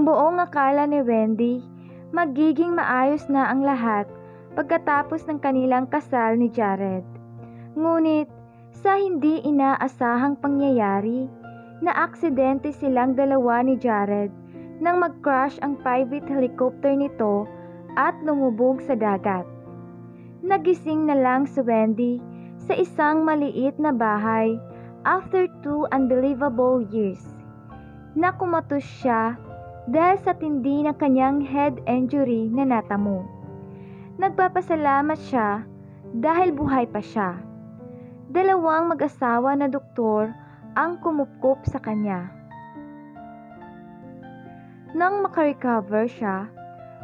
Ang buong akala ni Wendy, magiging maayos na ang lahat pagkatapos ng kanilang kasal ni Jared. Ngunit sa hindi inaasahang pangyayari, naaksidente silang dalawa ni Jared nang mag-crash ang private helicopter nito at lumubog sa dagat. Nagising na lang si Wendy sa isang maliit na bahay after 2 unbelievable years. Nakumatos siya dahil sa tindi ng kanyang head injury na natamo. Nagpapasalamat siya dahil buhay pa siya. Dalawang mag-asawa na doktor ang kumupkop sa kanya. Nang makarecover siya,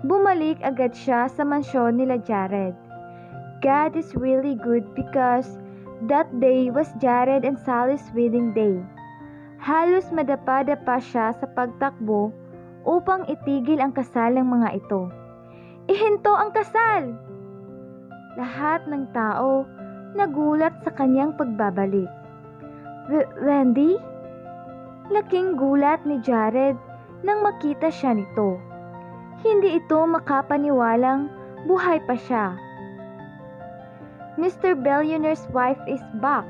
bumalik agad siya sa mansyon nila Jared. God is really good because that day was Jared and Sally's wedding day. Halos madapa-dapa siya sa pagtakbo upang itigil ang kasal ng mga ito. Ihinto ang kasal! Lahat ng tao nagulat sa kanyang pagbabalik. Wendy? Laking gulat ni Jared nang makita siya nito. Hindi ito makapaniwalang buhay pa siya. Mr. Billionaire's wife is back.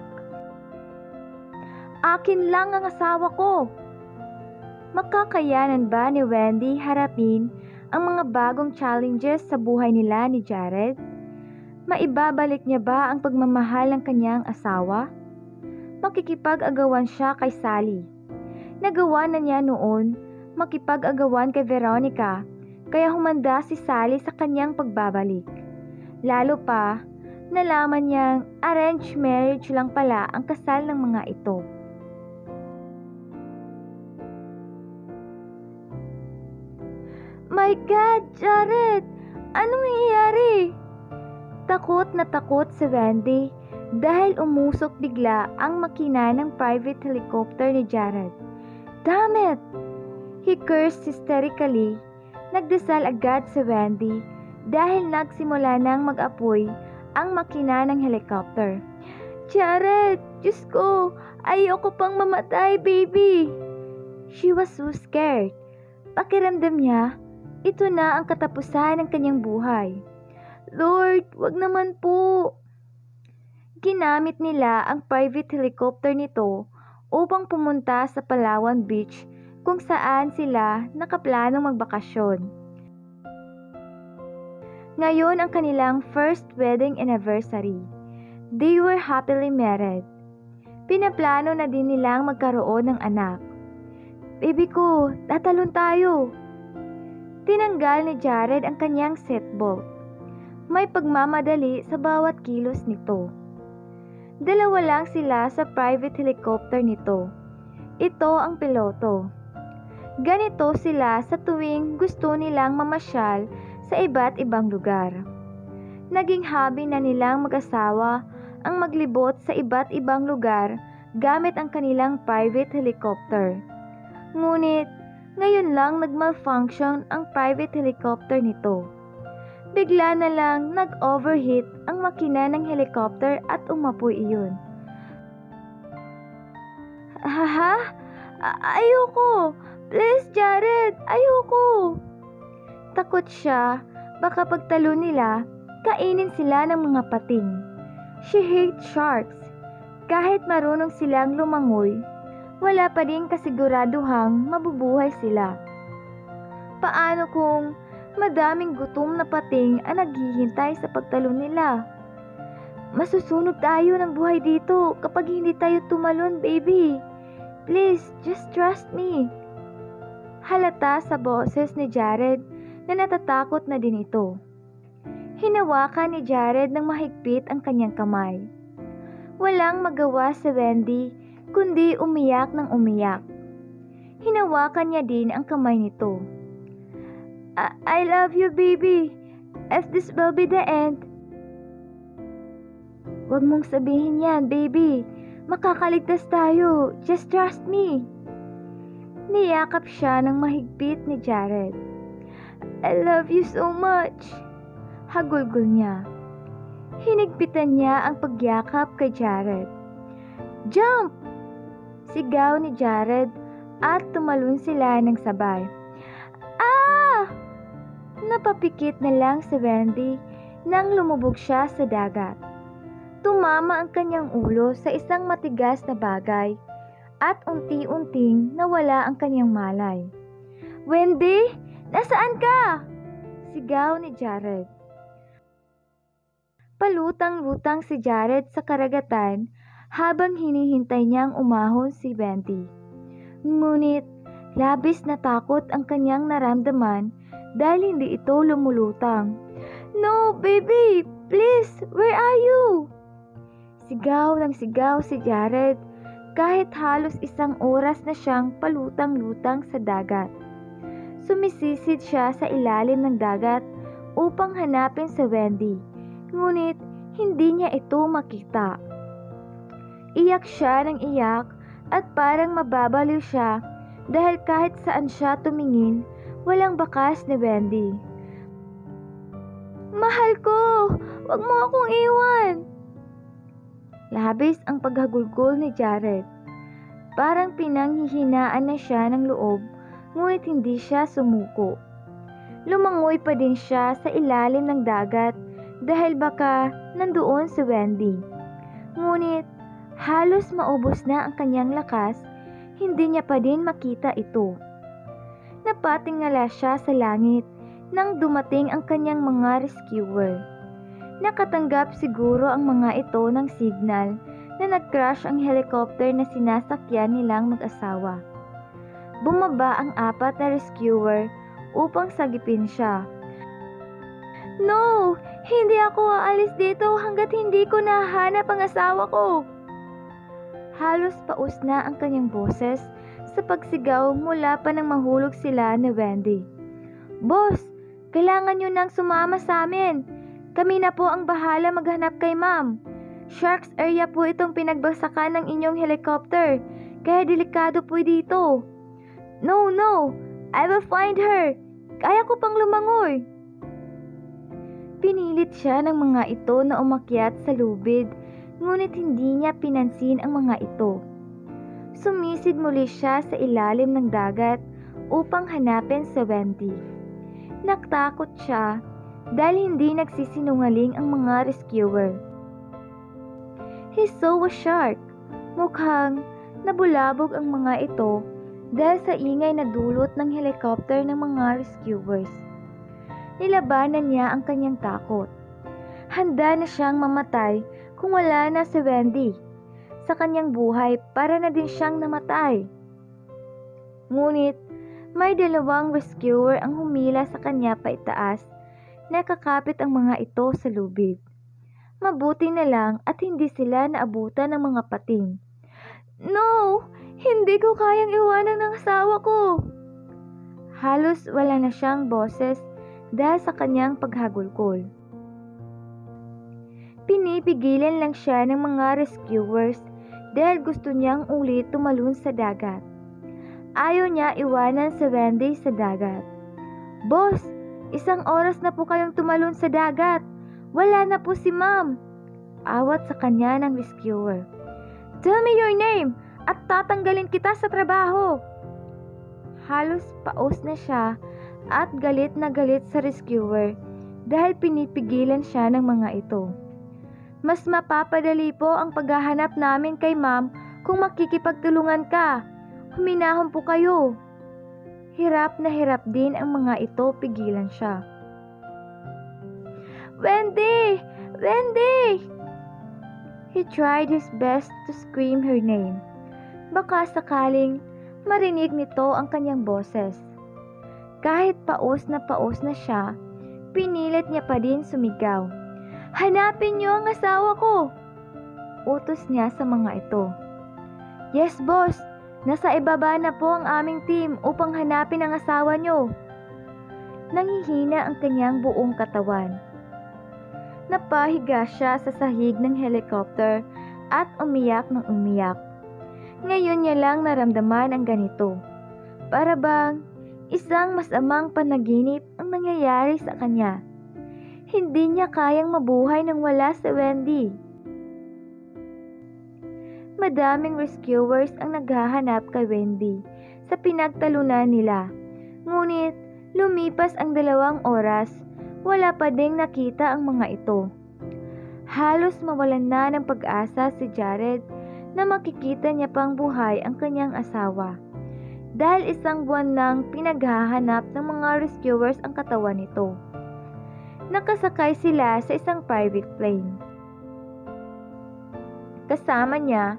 Akin lang ang asawa ko. Makakayanan ba ni Wendy harapin ang mga bagong challenges sa buhay nila ni Jared? Maibabalik niya ba ang pagmamahal ng kanyang asawa? Makikipag-agawan siya kay Sally. Nagawa na niya noon makipag-agawan kay Veronica, kaya humanda si Sally sa kanyang pagbabalik. Lalo pa, nalaman niyang arranged marriage lang pala ang kasal ng mga ito. My God, Jared! Anong nangyayari? Takot na takot si Wendy dahil umusok bigla ang makina ng private helicopter ni Jared. Damn it! He cursed hysterically. Nagdasal agad si Wendy dahil nagsimula nang mag-apoy ang makina ng helicopter. Jared! Diyos ko! Ayoko pang mamatay, baby! She was so scared. Pakiramdam niya, ito na ang katapusan ng kanyang buhay. Lord, wag naman po. Ginamit nila ang private helicopter nito upang pumunta sa Palawan Beach kung saan sila nakaplanong magbakasyon. Ngayon ang kanilang first wedding anniversary. They were happily married. Pinaplano na din nilang magkaroon ng anak. Baby ko, tatalon tayo. Tinanggal ni Jared ang kanyang seatbelt. May pagmamadali sa bawat kilos nito. Dalawa lang sila sa private helicopter nito. Ito ang piloto. Ganito sila sa tuwing gusto nilang mamasyal sa iba't ibang lugar. Naging hobby na nilang mag-asawa ang maglibot sa iba't ibang lugar gamit ang kanilang private helicopter. Ngunit, ngayon lang nag-malfunction ang private helicopter nito. Bigla na lang nag-overheat ang makina ng helicopter at umapoy iyon. Haha? Ayoko! Please, Jared! Ayoko! Takot siya, baka pagtalo nila, kainin sila ng mga pating. She hates sharks. Kahit marunong silang lumangoy, wala pa rin kasiguraduhang mabubuhay sila. Paano kung madaming gutom na pating ang naghihintay sa pagtalo nila? Masusunog tayo ng buhay dito kapag hindi tayo tumalon, baby. Please, just trust me. Halata sa boses ni Jared na natatakot na din ito. Hinawakan ni Jared ng mahigpit ang kanyang kamay. Walang magawa si Wendy kundi umiyak ng umiyak. Hinawakan niya din ang kamay nito. I love you, baby. If this will be the end. Huwag mong sabihin yan, baby. Makakaligtas tayo. Just trust me. Niyakap siya ng mahigpit ni Jared. I love you so much. Hagulgol niya. Hinigpitan niya ang pagyakap kay Jared. Jump! Sigaw ni Jared at tumalon sila ng sabay. Napapikit na lang si Wendy nang lumubog siya sa dagat. Tumama ang kanyang ulo sa isang matigas na bagay at unti-unting nawala ang kanyang malay. "Wendy, nasaan ka?" sigaw ni Jared. Palutang-lutang si Jared sa karagatan habang hinihintay niyang umahon si Wendy. Ngunit labis na takot ang kanyang naramdaman dahil hindi ito lumulutang. "No, baby! Please, where are you?" Sigaw ng sigaw si Jared kahit halos isang oras na siyang palutang-lutang sa dagat. Sumisisid siya sa ilalim ng dagat upang hanapin si Wendy, ngunit hindi niya ito makita. Iyak siya ng iyak at parang mababaliw siya dahil kahit saan siya tumingin, walang bakas ni Wendy. "Mahal ko, wag mo akong iwan." Labis ang paghagulgol ni Jared. Parang pinanghihinaan na siya ng loob, ngunit hindi siya sumuko. Lumangoy pa din siya sa ilalim ng dagat dahil baka nandoon si Wendy. Ngunit halos maubos na ang kanyang lakas, hindi niya pa din makita ito. Napatingala siya sa langit nang dumating ang kanyang mga rescuer. Nakatanggap siguro ang mga ito ng signal na nag-crash ang helicopter na sinasakyan nilang mag-asawa. Bumaba ang 4 na rescuer upang sagipin siya. "No! Hindi ako aalis dito hanggat hindi ko nahanap ang asawa ko!" Halos paus na ang kanyang boses sa pagsigaw mula pa nang mahulog sila ni Wendy. "Boss, kailangan nyo nang sumama sa amin. Kami na po ang bahala maghanap kay ma'am. Sharks area po itong pinagbagsakan ng inyong helicopter, kaya delikado po dito." "No, no! I will find her! Kaya ko pang lumangoy!" Pinilit siya ng mga ito na umakyat sa lubid, ngunit hindi niya pinansin ang mga ito. Sumisid muli siya sa ilalim ng dagat upang hanapin si Wendy. Natakot siya dahil hindi nagsisinungaling ang mga rescuer. He saw a shark. Mukhang nabulabog ang mga ito dahil sa ingay na dulot ng helicopter ng mga rescuers. Nilabanan niya ang kanyang takot. Handa na siyang mamatay kung wala na si Wendy. Sa kanyang buhay, para na din siyang namatay. Ngunit may 2 rescuer ang humila sa kanya paitaas. Nakakapit ang mga ito sa lubid. Mabuti na lang at hindi sila naabutan ng mga pating. "No! Hindi ko kayang iwanan ng asawa ko!" Halos wala na siyang boses dahil sa kanyang paghagulgol. Pinipigilan lang siya ng mga rescuers dahil gusto niyang ulit tumalon sa dagat. Ayaw niya iwanan si Wendy sa dagat. "Boss, 1 oras na po kayong tumalon sa dagat. Wala na po si ma'am." Awat sa kanya ng rescuer. "Tell me your name at tatanggalin kita sa trabaho." Halos paus na siya at galit na galit sa rescuer dahil pinipigilan siya ng mga ito. "Mas mapapadali po ang paghahanap namin kay ma'am kung makikipagtulungan ka. Huminahon po kayo." Hirap na hirap din ang mga ito pigilan siya. "Wendy! Wendy!" He tried his best to scream her name. Baka sakaling marinig nito ang kanyang boses. Kahit paus na siya, pinilit niya pa din sumigaw. "Hanapin niyo ang asawa ko!" Utos niya sa mga ito. "Yes, boss! Nasa ibaba na po ang aming team upang hanapin ang asawa niyo." Nanghihina ang kanyang buong katawan. Napahiga siya sa sahig ng helicopter at umiyak ng umiyak. Ngayon niya lang naramdaman ang ganito. Para bang isang masamang panaginip ang nangyayari sa kanya. Hindi niya kayang mabuhay nang wala si Wendy. Madaming rescuers ang naghahanap kay Wendy sa pinagtalunan nila. Ngunit Lumipas ang 2 oras, wala pa ding nakita ang mga ito. Halos mawalan na ng pag-asa si Jared na makikita niya pang buhay ang kanyang asawa. Dahil 1 buwan nang pinaghahanap ng mga rescuers ang katawan nito. Nakasakay sila sa isang private plane. Kasama niya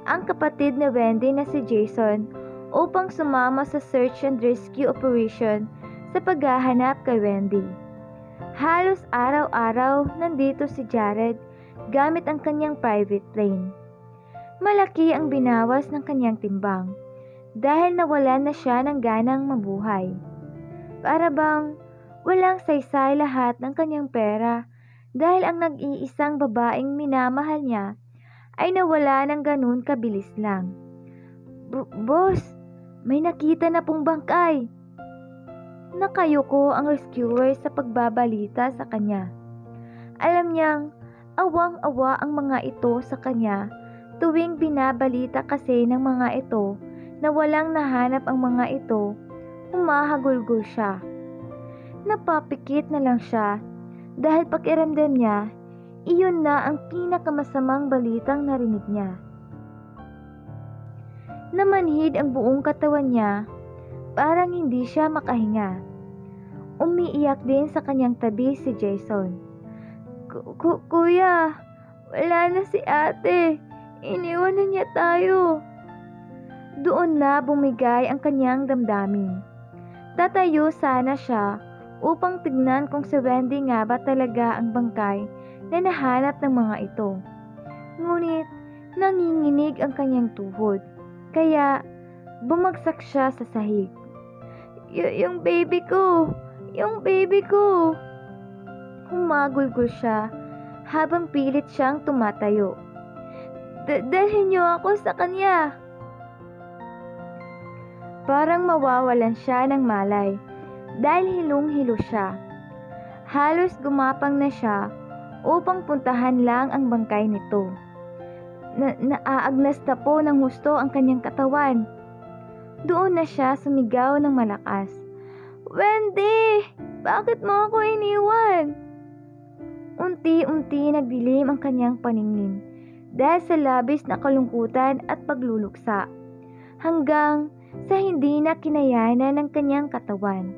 ang kapatid ni Wendy na si Jason upang sumama sa search and rescue operation sa paghahanap kay Wendy. Halos araw-araw nandito si Jared gamit ang kanyang private plane. Malaki ang binawas ng kanyang timbang dahil nawalan na siya ng ganang mabuhay. Para bang walang saysay lahat ng kanyang pera dahil ang nag-iisang babaeng minamahal niya ay nawala ng ganun kabilis lang. Boss, may nakita na pong bangkay. Nakayuko ang rescuer sa pagbabalita sa kanya. Alam niyang awang-awa ang mga ito sa kanya tuwing binabalita kasi ng mga ito na walang nahanap ang mga ito, humahagulgol siya. Napapikit na lang siya dahil pakiramdam niya, iyon na ang pinakamasamang balitang narinig niya. Namanhid ang buong katawan niya, parang hindi siya makahinga. Umiiyak din sa kanyang tabi si Jason. Kuya, wala na si ate. Iniwan na niya tayo. Doon na bumigay ang kanyang damdamin. Tatayo sana siya upang tignan kung si Wendy nga ba talaga ang bangkay na nahanap ng mga ito. Ngunit nanginginig ang kanyang tuhod, kaya bumagsak siya sa sahig. Yung baby ko! Yung baby ko! Humagulgol siya habang pilit siyang tumatayo. Dalhin niyo ako sa kanya! Parang mawawalan siya ng malay dahil hilong-hilo siya. Halos gumapang na siya upang puntahan lang ang bangkay nito. Naaagnas na po ng husto ang kanyang katawan. Doon na siya sumigaw ng malakas. Wendy! Bakit mo ako iniwan? Unti-unti nagdilim ang kanyang paningin dahil sa labis na kalungkutan at pagluluksa. Hanggang sa hindi na kinayanan ng kanyang katawan.